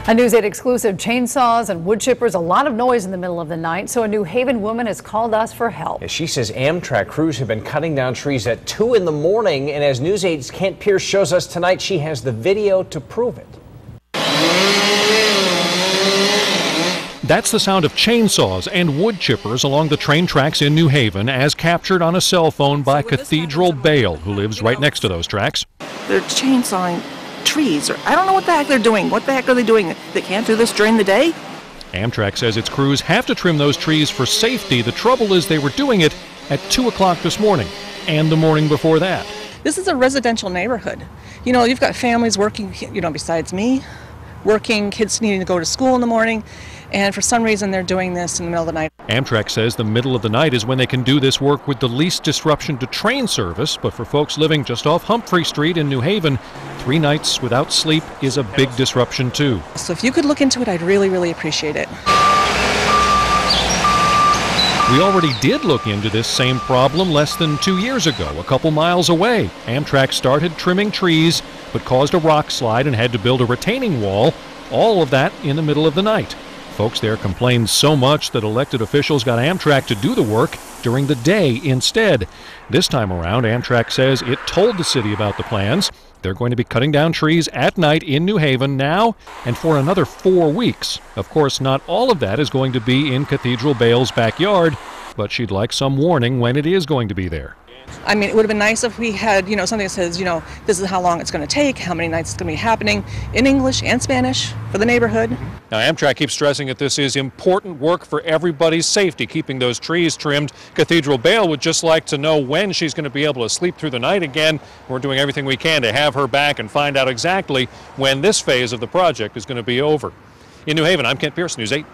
A News 8 exclusive: chainsaws and wood chippers, a lot of noise in the middle of the night. So a New Haven woman has called us for help. She says Amtrak crews have been cutting down trees at 2 in the morning. And as News 8's Kent Pierce shows us tonight, she has the video to prove it. That's the sound of chainsaws and wood chippers along the train tracks in New Haven, as captured on a cell phone by Cathedral Bale, who lives right next to those tracks. They're chainsawing trees, or I don't know what the heck they're doing. What the heck are they doing? They can't do this during the day? Amtrak says its crews have to trim those trees for safety. The trouble is they were doing it at 2 o'clock this morning and the morning before that. This is a residential neighborhood. You know, you've got families working, besides me, working, kids needing to go to school in the morning, and for some reason they're doing this in the middle of the night. Amtrak says the middle of the night is when they can do this work with the least disruption to train service, but for folks living just off Humphrey Street in New Haven, 3 nights without sleep is a big disruption too. So if you could look into it, I'd really, really appreciate it. We already did look into this same problem less than 2 years ago, a couple miles away. Amtrak started trimming trees, but caused a rock slide and had to build a retaining wall, all of that in the middle of the night. Folks there complained so much that elected officials got Amtrak to do the work during the day instead. This time around, Amtrak says it told the city about the plans. They're going to be cutting down trees at night in New Haven now and for another 4 weeks. Of course, not all of that is going to be in Cathedral Bale's backyard, but she'd like some warning when it is going to be there. I mean, it would have been nice if we had, something that says, this is how long it's going to take, how many nights it's going to be happening in English and Spanish for the neighborhood. Now, Amtrak keeps stressing that this is important work for everybody's safety, keeping those trees trimmed. Cathedral Bale would just like to know when she's going to be able to sleep through the night again. We're doing everything we can to have her back and find out exactly when this phase of the project is going to be over. In New Haven, I'm Kent Pierce, News 8.